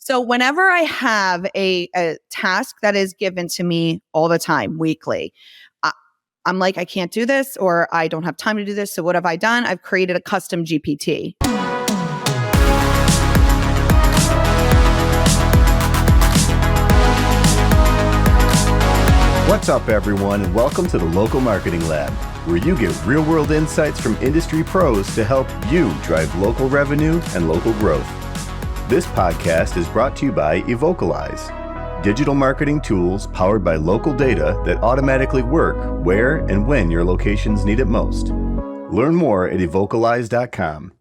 So whenever I have a task that is given to me all the time, weekly, I'm like, I can't do this, or I don't have time to do this. So what have I done? I've created a custom GPT. What's up, everyone, and welcome to the Local Marketing Lab, where you get real-world insights from industry pros to help you drive local revenue and local growth. This podcast is brought to you by Evocalize, digital marketing tools powered by local data that automatically work where and when your locations need it most. Learn more at evocalize.com.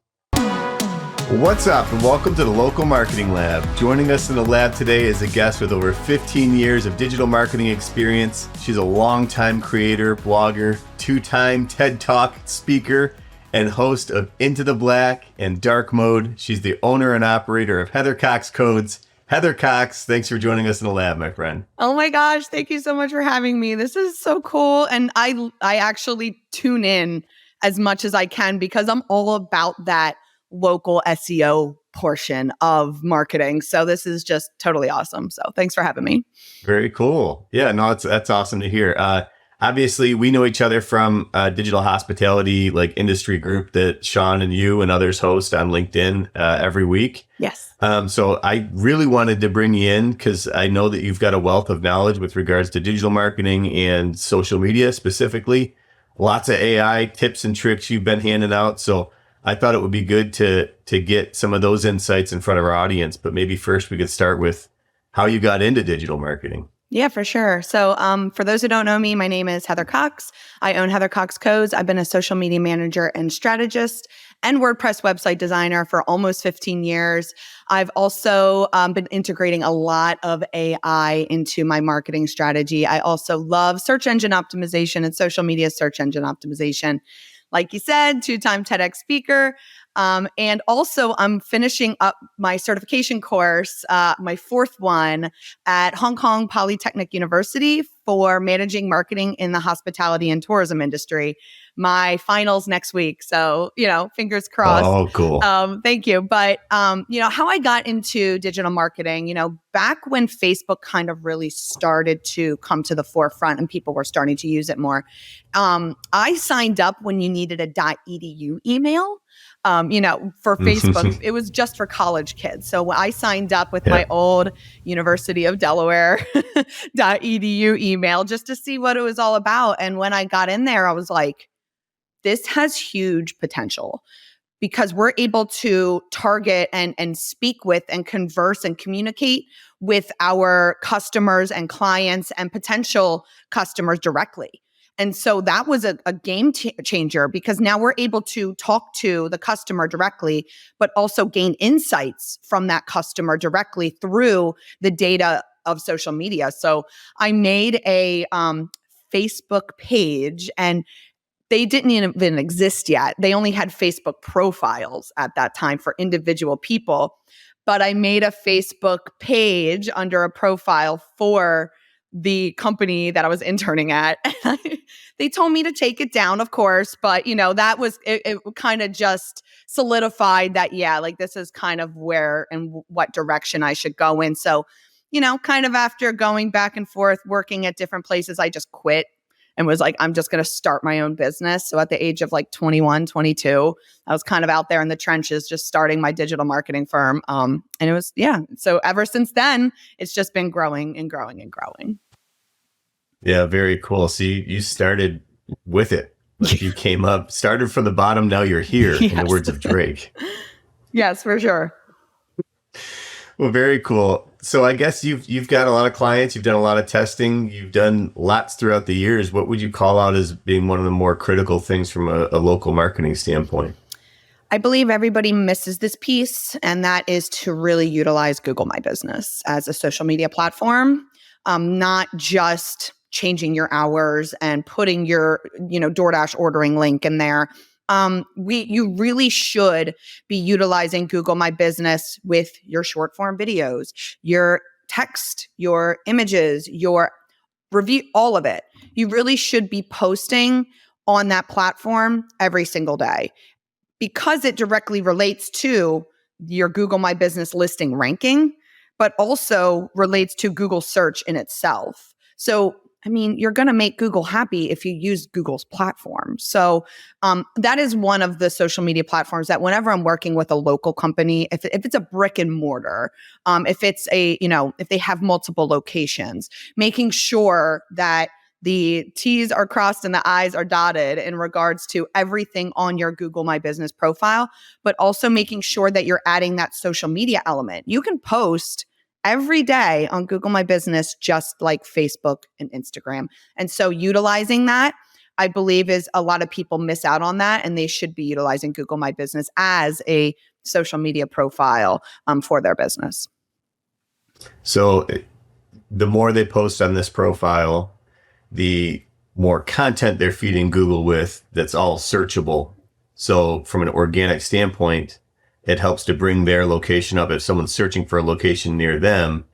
What's up, and welcome to the Local Marketing Lab. Joining us in the lab today is a guest with over 15 years of digital marketing experience. She's a longtime creator, blogger, two-time TED Talk speaker, and host of Into the Black and Dark Mode. She's the owner and operator of Heather Cox Codes. Heather Cox, thanks for joining us in the lab, my friend. Oh my gosh, thank you so much for having me. This is so cool. And I actually tune in as much as I can because I'm all about that local SEO portion of marketing. So this is just totally awesome. So thanks for having me. Very cool. Yeah, no, that's awesome to hear. Obviously, we know each other from a digital hospitality industry group that Sean and you and others host on LinkedIn every week. Yes. So I really wanted to bring you in because I know that you've got a wealth of knowledge with regards to digital marketing and social media specifically. Lots of AI tips and tricks you've been handing out. So I thought it would be good to get some of those insights in front of our audience. But maybe first we could start with how you got into digital marketing. Yeah, for sure. So for those who don't know me, my name is Heather Cox. I own Heather Cox Codes. I've been a social media manager and strategist and WordPress website designer for almost 15 years. I've also been integrating a lot of AI into my marketing strategy. I also love search engine optimization and social media search engine optimization. Like you said, two-time TEDx speaker. And also I'm finishing up my certification course, my fourth one at Hong Kong Polytechnic University for managing marketing in the hospitality and tourism industry. My finals next week. So, fingers crossed. Oh, cool. Thank you. But, how I got into digital marketing, back when Facebook kind of really started to come to the forefront and people were starting to use it more. I signed up when you needed a .edu email. For Facebook, it was just for college kids. So I signed up with my old University of Delaware .edu email just to see what it was all about. And when I got in there, I was like, this has huge potential because we're able to target and speak with and converse and communicate with our customers and clients and potential customers directly. And so that was a game changer because now we're able to talk to the customer directly, but also gain insights from that customer directly through the data of social media. So I made a Facebook page, and they didn't even exist yet. They only had Facebook profiles at that time for individual people. But I made a Facebook page under a profile for the company that I was interning at. They told me to take it down, of course, but that was, it kind of just solidified that, this is kind of where and what direction I should go in. So, kind of after going back and forth, working at different places, I just quit and was like, I'm just going to start my own business. So at the age of 21, 22, I was kind of out there in the trenches, just starting my digital marketing firm. And it was, so ever since then, it's just been growing and growing and growing. Yeah, very cool. So you started with it. You came up, started from the bottom, now you're here, in the words of Drake. Yes, for sure. Well, very cool. So I guess you've got a lot of clients, you've done a lot of testing, you've done lots throughout the years. What would you call out as being one of the more critical things from a local marketing standpoint? I believe everybody misses this piece, and that is to really utilize Google My Business as a social media platform, not just changing your hours and putting your, DoorDash ordering link in there. You really should be utilizing Google My Business with your short form videos, your text, your images, your review, all of it. You really should be posting on that platform every single day because it directly relates to your Google My Business listing ranking. but also relates to Google search in itself. So, I mean, you're going to make Google happy if you use Google's platform. So that is one of the social media platforms that whenever I'm working with a local company, if it's a brick and mortar, if it's if they have multiple locations, making sure that the T's are crossed and the I's are dotted in regards to everything on your Google My Business profile, but also making sure that you're adding that social media element. You can post every day on Google My Business, just like Facebook and Instagram. And so utilizing that, I believe, is a lot of people miss out on that, and they should be utilizing Google My Business as a social media profile for their business. So the more they post on this profile, the more content they're feeding Google with that's all searchable. So from an organic standpoint, it helps to bring their location up if someone's searching for a location near them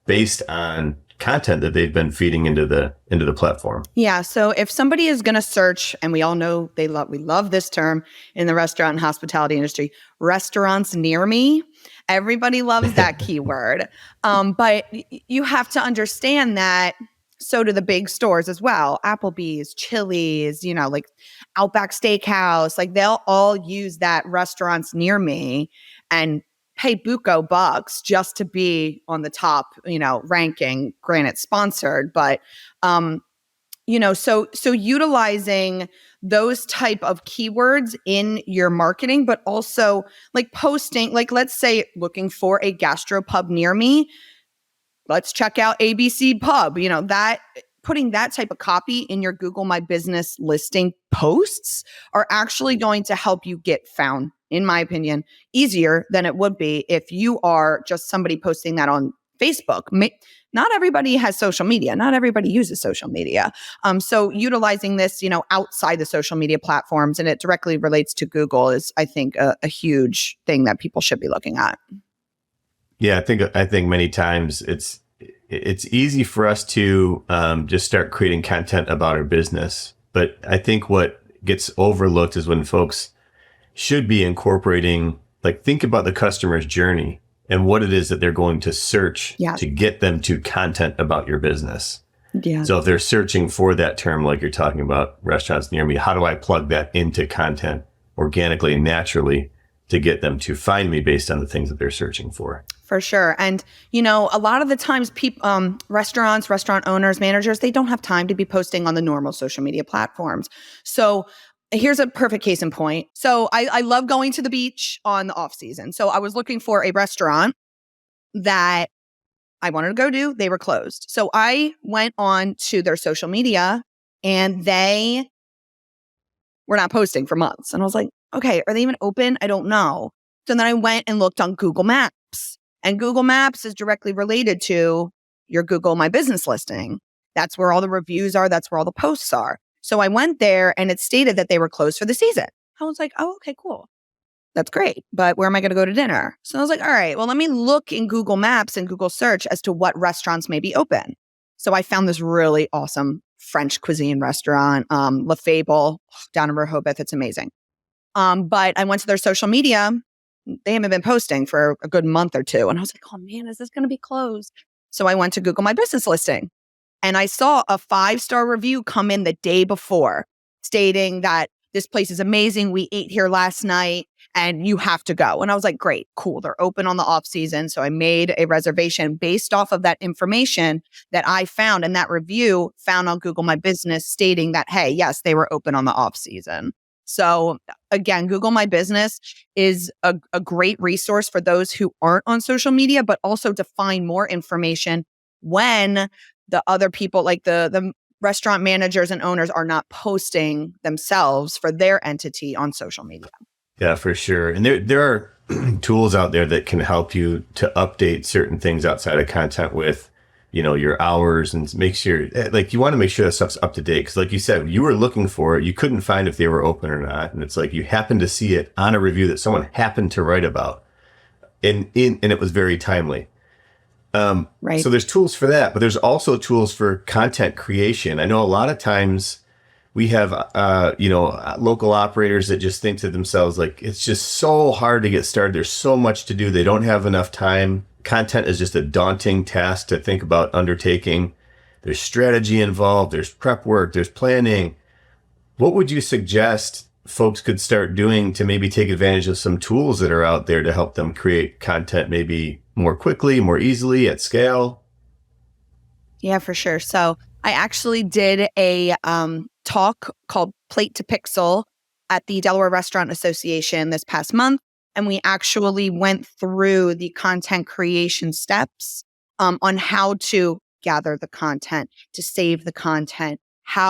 based on content that they've been feeding into the platform. Yeah. So if somebody is going to search, and we all know we love this term in the restaurant and hospitality industry, restaurants near me, everybody loves that keyword. But you have to understand that so do the big stores as well. Applebee's, Chili's, like Outback Steakhouse, like they'll all use that restaurants near me and pay buco bucks just to be on the top, ranking, granted sponsored, but, so utilizing those type of keywords in your marketing, but also like posting, like let's say looking for a gastropub near me, let's check out ABC Pub, that putting that type of copy in your Google My Business listing posts are actually going to help you get found, in my opinion, easier than it would be if you are just somebody posting that on Facebook. Not everybody has social media. Not everybody uses social media. So utilizing this, outside the social media platforms, and it directly relates to Google, is, I think, a huge thing that people should be looking at. Yeah, I think many times it's easy for us to just start creating content about our business. But I think what gets overlooked is when folks should be incorporating, like, think about the customer's journey and what it is that they're going to search to get them to content about your business. Yeah. So if they're searching for that term, like you're talking about, restaurants near me, how do I plug that into content organically and naturally to get them to find me based on the things that they're searching for? For sure. And, a lot of the times people, restaurants, restaurant owners, managers, they don't have time to be posting on the normal social media platforms. So here's a perfect case in point. So I love going to the beach on the off season. So I was looking for a restaurant that I wanted to go to. They were closed. So I went on to their social media and they were not posting for months. And I was like, okay, are they even open? I don't know. So then I went and looked on Google Maps, and Google Maps is directly related to your Google My Business listing. That's where all the reviews are. That's where all the posts are. So I went there and it stated that they were closed for the season. I was like, oh, okay, cool. That's great. But where am I going to go to dinner? So I was like, all right, well, let me look in Google Maps and Google search as to what restaurants may be open. So I found this really awesome French cuisine restaurant, Le Fable, down in Rehoboth. It's amazing. But I went to their social media. They haven't been posting for a good month or two. And I was like, oh man, is this going to be closed? So I went to Google My Business listing and I saw a 5-star review come in the day before stating that this place is amazing. We ate here last night and you have to go. And I was like, great, cool. They're open on the off season. So I made a reservation based off of that information that I found and that review found on Google My Business stating that, hey, yes, they were open on the off season. So again, Google My Business is a great resource for those who aren't on social media, but also to find more information when the other people, like the restaurant managers and owners, are not posting themselves for their entity on social media. Yeah, for sure. And there are tools out there that can help you to update certain things outside of content with, your hours, and make sure, like, you want to make sure that stuff's up to date. Because like you said, you were looking for it, you couldn't find if they were open or not. And it's like you happened to see it on a review that someone happened to write about. And it was very timely. Right. So there's tools for that, but there's also tools for content creation. I know a lot of times we have, local operators that just think to themselves, like, it's just so hard to get started. There's so much to do. They don't have enough time content is just a daunting task to think about undertaking. There's strategy involved, there's prep work, there's planning. What would you suggest folks could start doing to maybe take advantage of some tools that are out there to help them create content maybe more quickly, more easily, at scale? Yeah, for sure. So I actually did a talk called Plate to Pixel at the Delaware Restaurant Association this past month. And we actually went through the content creation steps on how to gather the content, to save the content,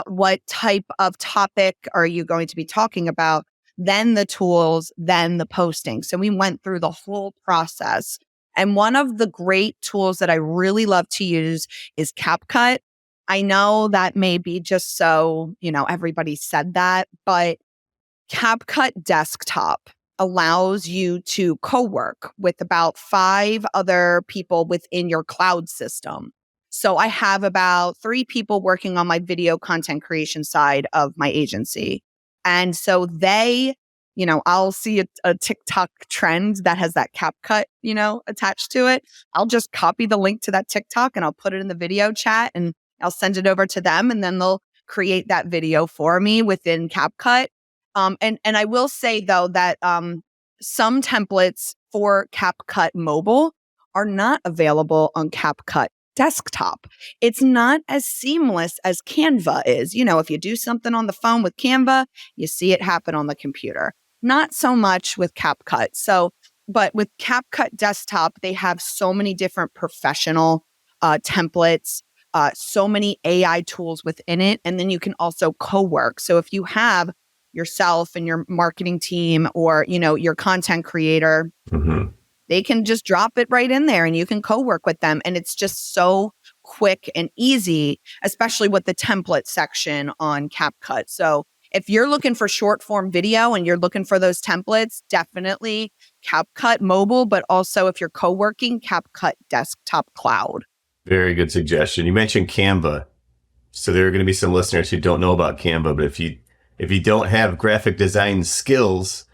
what type of topic are you going to be talking about, then the tools, then the posting. So we went through the whole process. And one of the great tools that I really love to use is CapCut. I know that may be just so, everybody said that, but CapCut Desktop allows you to co-work with about 5 other people within your cloud system. So I have about 3 people working on my video content creation side of my agency. And so I'll see a TikTok trend that has that CapCut, attached to it. I'll just copy the link to that TikTok and I'll put it in the video chat and I'll send it over to them, and then they'll create that video for me within CapCut. And I will say though that some templates for CapCut mobile are not available on CapCut desktop. It's not as seamless as Canva is. If you do something on the phone with Canva, you see it happen on the computer. Not so much with CapCut. But with CapCut desktop, they have so many different professional templates, so many AI tools within it. And then you can also co-work. So if you have yourself and your marketing team or, your content creator, they can just drop it right in there and you can co-work with them. And it's just so quick and easy, especially with the template section on CapCut. So if you're looking for short form video and you're looking for those templates, definitely CapCut mobile, but also if you're co-working, CapCut desktop cloud. Very good suggestion. You mentioned Canva. So there are going to be some listeners who don't know about Canva, but if you don't have graphic design skills,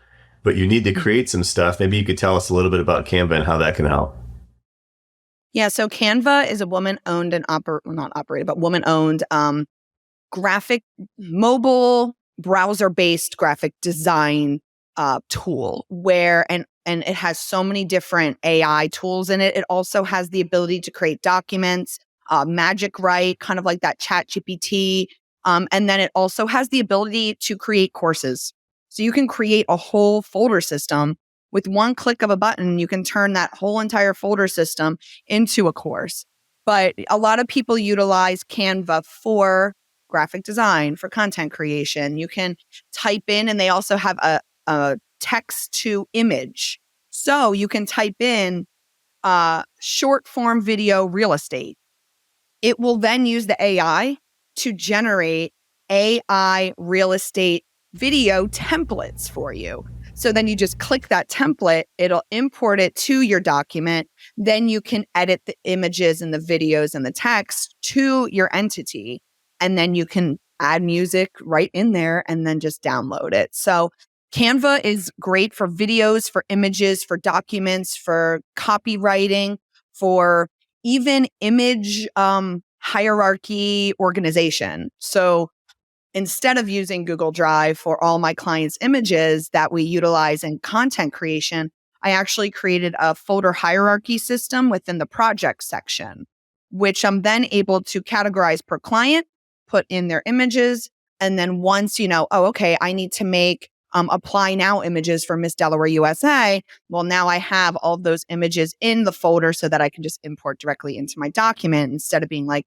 but you need to create some stuff, maybe you could tell us a little bit about Canva and how that can help. Yeah, so Canva is a woman-owned and woman-owned graphic, mobile, browser-based graphic design tool where, and it has so many different AI tools in it. It also has the ability to create documents, magic write, kind of like that ChatGPT. And then it also has the ability to create courses. So you can create a whole folder system with one click of a button. You can turn that whole entire folder system into a course. But a lot of people utilize Canva for graphic design, for content creation. You can type in, and they also have a text to image. So you can type in short form video real estate. It will then use the AI to generate AI real estate video templates for you. So then you just click that template, it'll import it to your document. Then you can edit the images and the videos and the text to your entity. And then you can add music right in there and then just download it. So Canva is great for videos, for images, for documents, for copywriting, for even image hierarchy organization. So instead of using Google Drive for all my clients' images that we utilize in content creation, I actually created a folder hierarchy system within the project section, which I'm then able to categorize per client, put in their images. And then once I need to make apply now images for Miss Delaware USA. Well, now I have all of those images in the folder so that I can just import directly into my document instead of being like,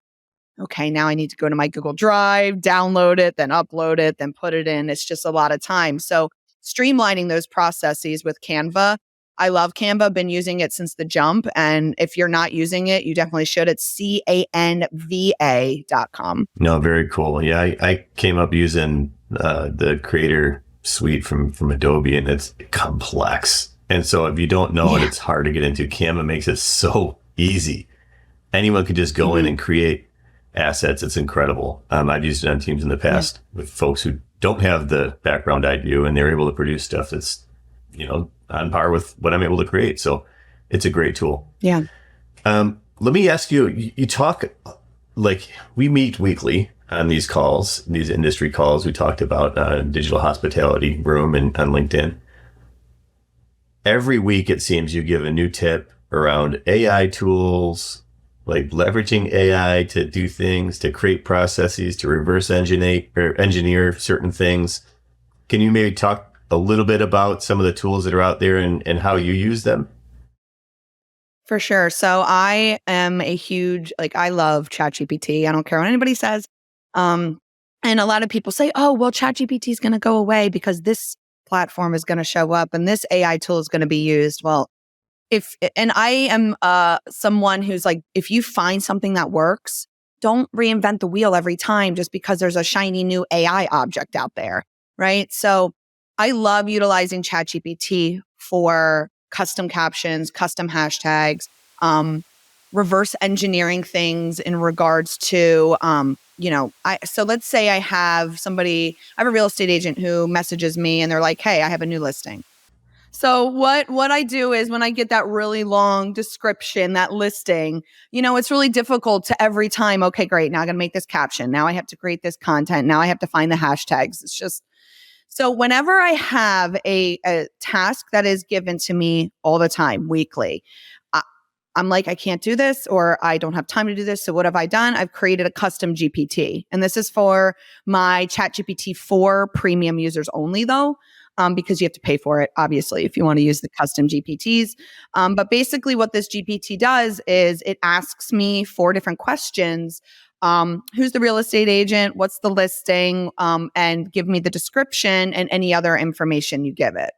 okay, now I need to go to my Google Drive, download it, then upload it, then put it in. It's just a lot of time. So streamlining those processes with Canva. I love Canva, been using it since the jump. And if you're not using it, you definitely should. It's canva.com. No, very cool. Yeah, I came up using the Creator Suite from Adobe, and it's complex. And so if you don't know it, it's hard to get into. Canva makes it so easy. Anyone could just go in and create assets. It's incredible. I've used it on teams in the past with folks who don't have the background I do, and they're able to produce stuff that's, on par with what I'm able to create. So it's a great tool. Yeah. Let me ask you, you talk like we meet weekly on these calls, these industry calls. We talked about digital hospitality room and on LinkedIn. Every week, it seems you give a new tip around AI tools, like leveraging AI to do things, to create processes, to reverse engineer certain things. Can you maybe talk a little bit about some of the tools that are out there and how you use them? For sure. So I am a huge, I love ChatGPT. I don't care what anybody says. Um, and a lot of people say, oh, well, ChatGPT is going to go away because this platform is going to show up and this AI tool is going to be used. Well, and I am someone who's like, if you find something that works, don't reinvent the wheel every time just because there's a shiny new AI object out there. Right. So I love utilizing ChatGPT for custom captions, custom hashtags, reverse engineering things in regards to, so let's say I have a real estate agent who messages me and they're like, hey, I have a new listing. So what I do is when I get that really long description, that listing, it's really difficult to every time, okay, great. Now I'm going to make this caption. Now I have to create this content. Now I have to find the hashtags. It's just, so whenever I have a task that is given to me all the time, weekly, I'm like, I can't do this or I don't have time to do this. So what have I done? I've created a custom GPT. And this is for my ChatGPT 4 premium users only though, because you have to pay for it, obviously, if you want to use the custom GPTs. But basically what this GPT does is it asks me 4 different questions. Who's the real estate agent? What's the listing? And give me the description and any other information you give it.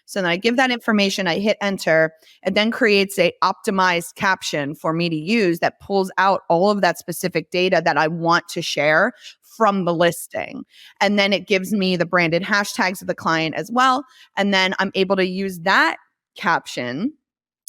So then I give that information, I hit enter, and then creates a optimized caption for me to use that pulls out all of that specific data that I want to share from the listing. And then it gives me the branded hashtags of the client as well. And then I'm able to use that caption.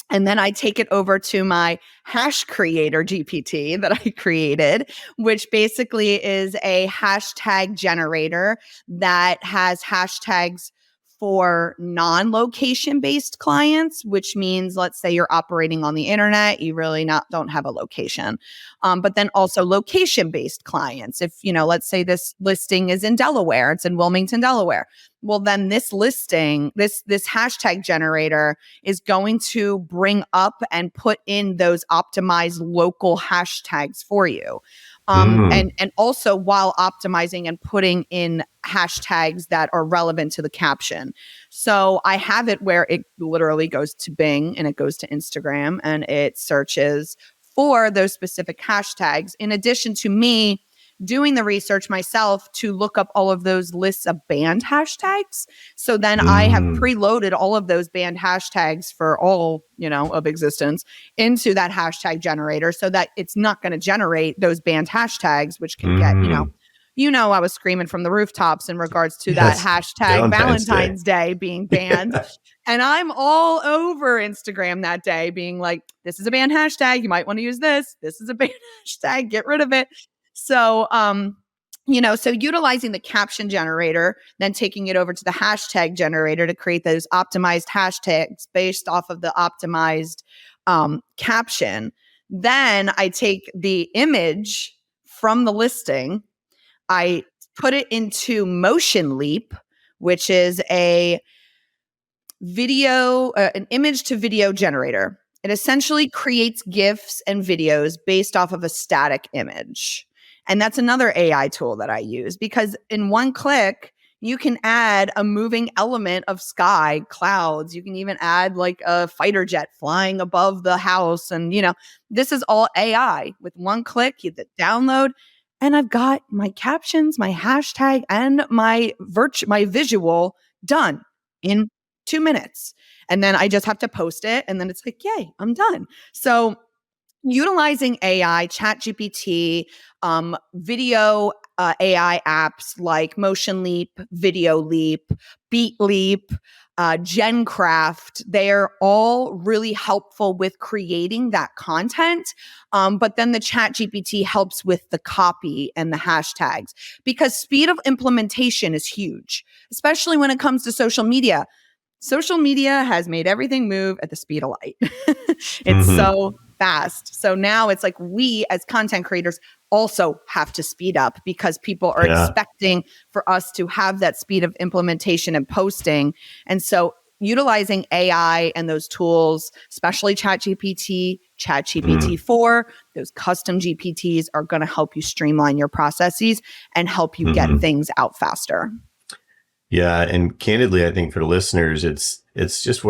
And then I take it over to my hash creator GPT that I created, which basically is a hashtag generator that has hashtags for non-location based clients, which means, let's say you're operating on the internet, you really don't have a location. But then also location based clients. If, let's say this listing is in Delaware, it's in Wilmington, Delaware. Well, then this listing, this hashtag generator is going to bring up and put in those optimized local hashtags for you. And also while optimizing and putting in hashtags that are relevant to the caption. So I have it where it literally goes to Bing and it goes to Instagram and it searches for those specific hashtags, in addition to me doing the research myself to look up all of those lists of banned hashtags. So then I have preloaded all of those banned hashtags for all, of existence into that hashtag generator so that it's not going to generate those banned hashtags, which can get, I was screaming from the rooftops in regards to that hashtag Valentine's Day being banned. And I'm all over Instagram that day being like, this is a banned hashtag. You might want to use this. This is a banned hashtag. Get rid of it. So, so utilizing the caption generator, then taking it over to the hashtag generator to create those optimized hashtags based off of the optimized caption. Then I take the image from the listing, I put it into MotionLeap, which is an image to video generator. It essentially creates GIFs and videos based off of a static image. And that's another AI tool that I use because in one click, you can add a moving element of sky, clouds. You can even add like a fighter jet flying above the house. And, this is all AI. With one click, you hit download. And I've got my captions, my hashtag, and my visual done in 2 minutes. And then I just have to post it. And then it's like, yay, I'm done. So utilizing AI, ChatGPT, video AI apps like MotionLeap, Videoleap, Beatleap, Gencraft, they're all really helpful with creating that content. But then the ChatGPT helps with the copy and the hashtags because speed of implementation is huge, especially when it comes to social media. Social media has made everything move at the speed of light. It's so fast. So now it's like we as content creators also have to speed up because people are expecting for us to have that speed of implementation and posting. And so utilizing AI and those tools, especially ChatGPT, ChatGPT-4, those custom GPTs are going to help you streamline your processes and help you get things out faster. Yeah. And candidly, I think for the listeners, it's just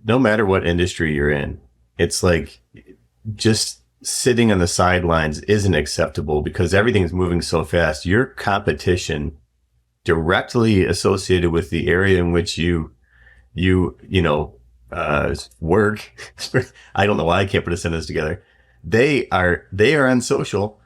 no matter what industry you're in, it's like just sitting on the sidelines isn't acceptable because everything's moving so fast. Your competition directly associated with the area in which you work. I don't know why I can't put a sentence together. They are on social.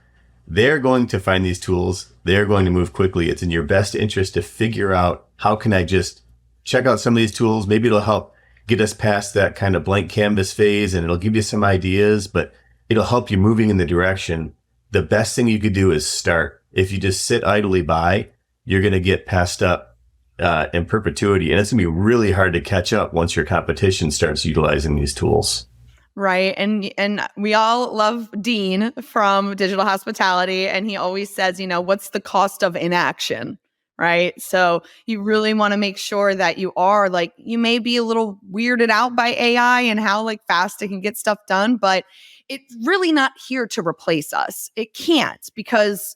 They're going to find these tools. They're going to move quickly. It's in your best interest to figure out how can I just check out some of these tools. Maybe it'll help get us past that kind of blank canvas phase and it'll give you some ideas, but it'll help you moving in the direction. The best thing you could do is start. If you just sit idly by, you're going to get passed up in perpetuity. And it's going to be really hard to catch up once your competition starts utilizing these tools. Right. And we all love Dean from Digital Hospitality. And he always says, what's the cost of inaction? Right. So you really want to make sure that you may be a little weirded out by AI and how fast it can get stuff done, but it's really not here to replace us. It can't, because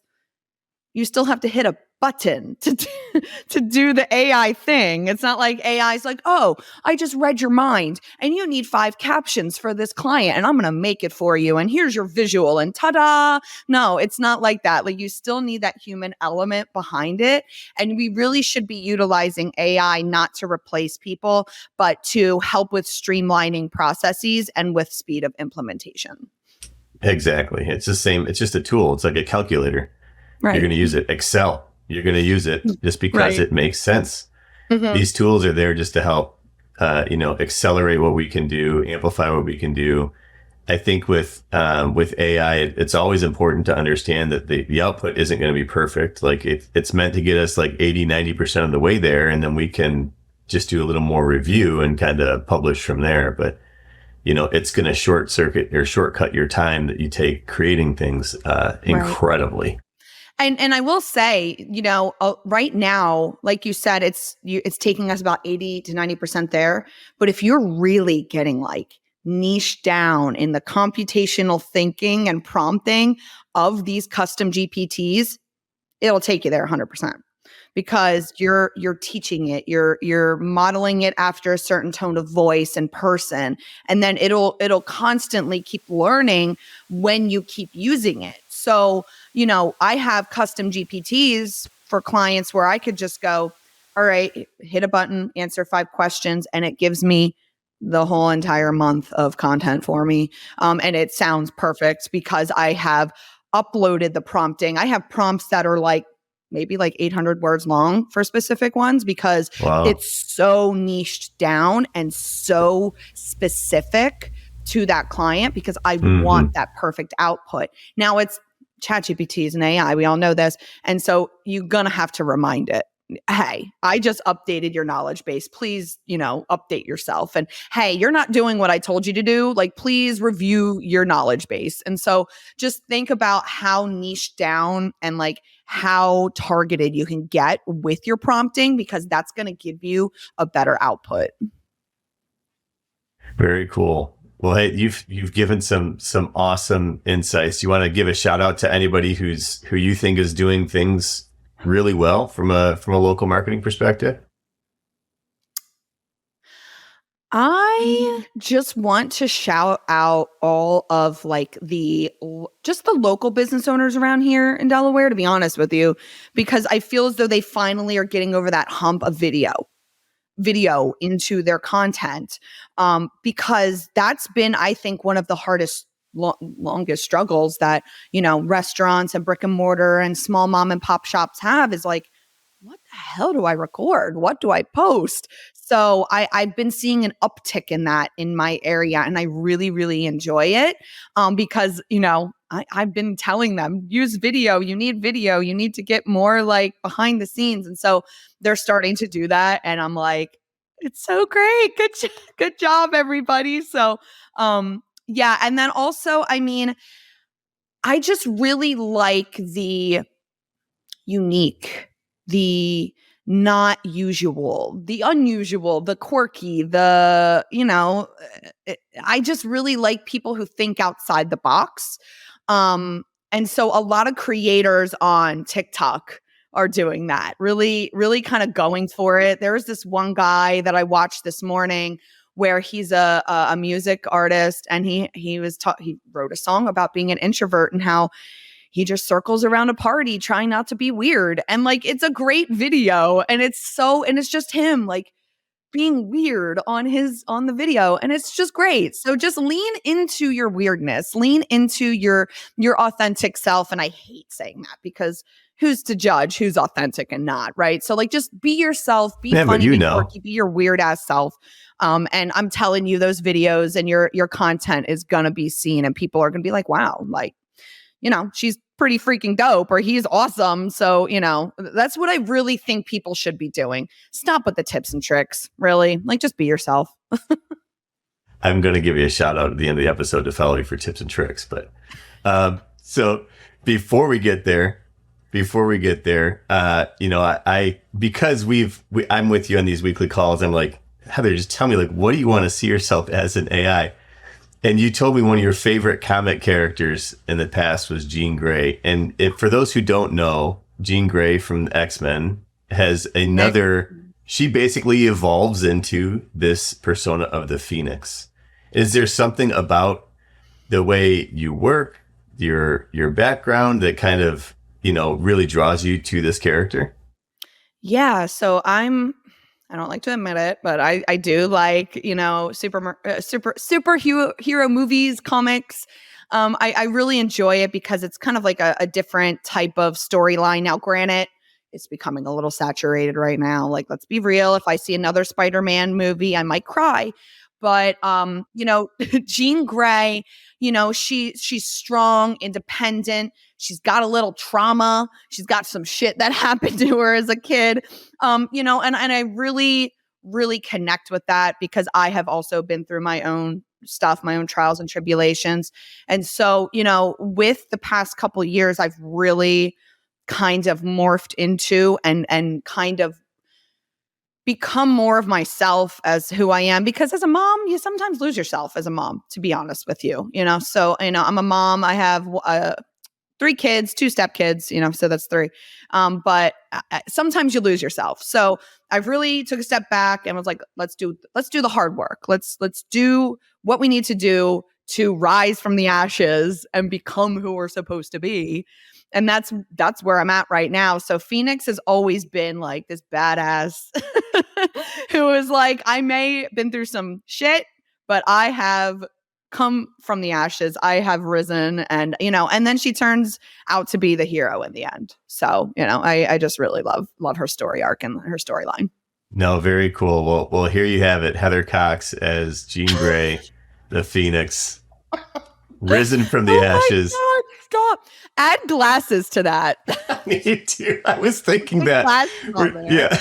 you still have to hit a button to do the AI thing. It's not like AI's like, oh, I just read your mind and you need 5 captions for this client and I'm going to make it for you. And here's your visual and ta-da. No, it's not like that. You still need that human element behind it. And we really should be utilizing AI not to replace people, but to help with streamlining processes and with speed of implementation. Exactly. It's the same. It's just a tool. It's like a calculator. Right. You're going to use it. Excel. You're going to use it just because it makes sense. These tools are there just to help, accelerate what we can do, amplify what we can do. I think with AI, it's always important to understand that the output isn't going to be perfect. It's meant to get us 80, 90% of the way there. And then we can just do a little more review and kind of publish from there. But, it's going to shortcut your time that you take creating things incredibly. And I will say, right now, like you said, it's taking us about 80 to 90% there. But if you're really getting niche down in the computational thinking and prompting of these custom GPTs, it'll take you there 100%. Because you're teaching it, you're modeling it after a certain tone of voice and person, and then it'll constantly keep learning when you keep using it. So, I have custom GPTs for clients where I could just go, all right, hit a button, answer 5 questions, and it gives me the whole entire month of content for me. And it sounds perfect because I have uploaded the prompting. I have prompts that are maybe 800 words long for specific ones because it's so niched down and so specific to that client because I want that perfect output. Now it's ChatGPT is an AI. We all know this. And so you're going to have to remind it, hey, I just updated your knowledge base. Please, update yourself. And hey, you're not doing what I told you to do. Please review your knowledge base. And so just think about how niche down and how targeted you can get with your prompting, because that's going to give you a better output. Very cool. Well, hey, you've given some awesome insights. You want to give a shout out to anybody who you think is doing things really well from a local marketing perspective? I just want to shout out all of the local business owners around here in Delaware, to be honest with you, because I feel as though they finally are getting over that hump of video into their content, because that's been, I think, one of the hardest, longest struggles that, restaurants and brick and mortar and small mom and pop shops have is what the hell do I record? What do I post? So I've been seeing an uptick in that in my area, and I really, really enjoy it because, I've been telling them, use video. You need video. You need to get more behind the scenes. And so they're starting to do that. And I'm like, it's so great. Good job, everybody. So, Yeah. And then also, I mean, I just really like the unique, the not usual, the unusual, the quirky, I just really like people who think outside the box. And so a lot of creators on TikTok are doing that, really, really kind of going for it. There was this one guy that I watched this morning where he's a music artist, and he wrote a song about being an introvert and how he just circles around a party trying not to be weird. And like, it's a great video, and it's just him like being weird on the video, and it's just great. So just lean into your weirdness, lean into your authentic self. And I hate saying that because who's to judge who's authentic and not, right? So like, just be yourself, be funny, be quirky, be your weird ass self. And I'm telling you, those videos and your content is gonna be seen, and people are gonna be like, wow, like, she's pretty freaking dope, or he's awesome. So, that's what I really think people should be doing. Stop with the tips and tricks, really. Like, just be yourself. I'm going to give you a shout out at the end of the episode to follow you for tips and tricks. But so before we get there, I because I'm with you on these weekly calls, I'm like, Heather, just tell me, like, what do you want to see yourself as an AI? And you told me one of your favorite comic characters in the past was Jean Grey. And for those who don't know, Jean Grey from X-Men has she basically evolves into this persona of the Phoenix. Is there something about the way you work, your background that kind of, really draws you to this character? Yeah. So I don't like to admit it, but I do like, superhero movies, comics. I really enjoy it because it's kind of like a different type of storyline. Now, granted, it's becoming a little saturated right now. Like, let's be real. If I see another Spider-Man movie, I might cry. But, Jean Grey, she's strong, independent. She's got a little trauma. She's got some shit that happened to her as a kid. And I really, really connect with that because I have also been through my own stuff, my own trials and tribulations. And so, with the past couple of years, I've really kind of morphed into and kind of become more of myself as who I am, because as a mom, you sometimes lose yourself as a mom, to be honest with you, so, I'm a mom. I have 3 kids, 2 stepkids, so that's 3. But sometimes you lose yourself. So I really took a step back and was like, let's do the hard work. Let's do what we need to do to rise from the ashes and become who we're supposed to be. And that's where I'm at right now. So Phoenix has always been like this badass who is like, I may have been through some shit, but I have come from the ashes. I have risen, and then she turns out to be the hero in the end. So, I just really love her story arc and her storyline. No, very cool. Well, here you have it. Heather Cox as Jean Grey, the Phoenix, risen from the ashes. God, stop. Add glasses to that. Me too. I was thinking that. Yeah.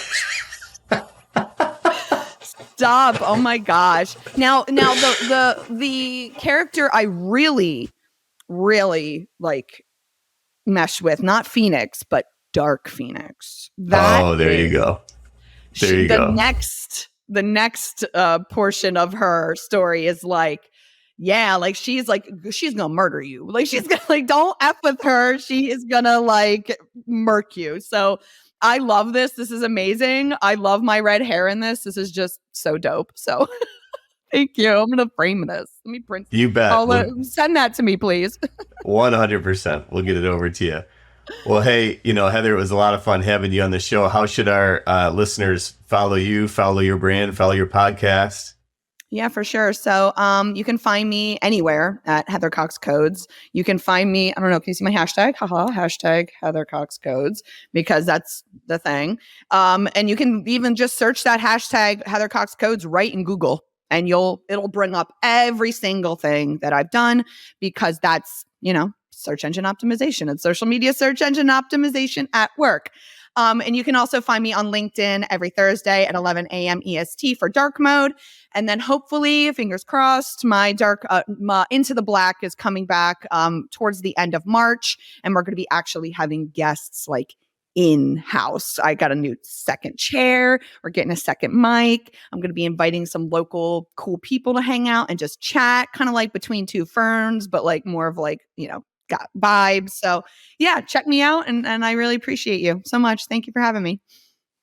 Stop. Oh my gosh. Now the character I really, really like mesh with, not Phoenix, but Dark Phoenix. There you go. The next portion of her story is like, yeah, like she's gonna murder you. Like, she's gonna, like, don't F with her. She is gonna like murk you. So I love this. This is amazing. I love my red hair in this. This is just so dope. So thank you. I'm going to frame this. Let me print. You bet. Send that to me, please. 100%. We'll get it over to you. Well, hey, Heather, it was a lot of fun having you on the show. How should our listeners follow you, follow your brand, follow your podcast? Yeah, for sure. So you can find me anywhere at Heather Cox Codes. You can find me, I don't know, can you see my hashtag? Hashtag Heather Cox Codes, because that's the thing. And you can even just search that hashtag Heather Cox Codes right in Google, and it'll bring up every single thing that I've done, because that's, search engine optimization and social media search engine optimization at work. And you can also find me on LinkedIn every Thursday at 11 a.m. EST for dark mode. And then hopefully, fingers crossed, my Into the Black is coming back towards the end of March. And we're going to be actually having guests like in-house. I got a new second chair. We're getting a second mic. I'm going to be inviting some local cool people to hang out and just chat, kind of like between two ferns, but like more of like, got vibes. So yeah, check me out. And I really appreciate you so much. Thank you for having me.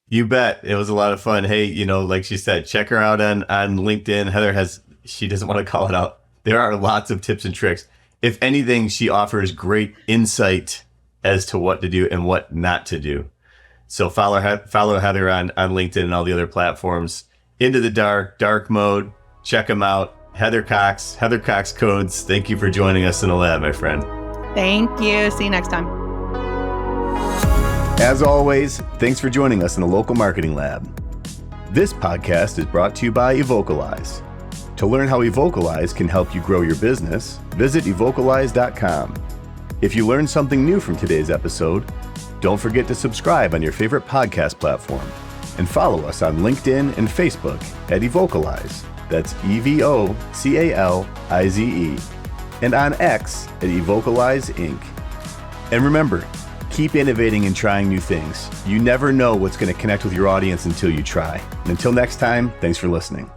You bet. It was a lot of fun. Hey, like she said, check her out on LinkedIn. Heather she doesn't want to call it out. There are lots of tips and tricks. If anything, she offers great insight as to what to do and what not to do. So follow Heather on LinkedIn and all the other platforms. Into the dark mode. Check them out. Heather Cox Codes. Thank you for joining us in the lab, my friend. Thank you. See you next time. As always, thanks for joining us in the Local Marketing Lab. This podcast is brought to you by Evocalize. To learn how Evocalize can help you grow your business, visit evocalize.com. If you learned something new from today's episode, don't forget to subscribe on your favorite podcast platform and follow us on LinkedIn and Facebook at Evocalize. That's EVOCALIZE. And on X at Evocalize Inc. And remember, keep innovating and trying new things. You never know what's going to connect with your audience until you try. And until next time, thanks for listening.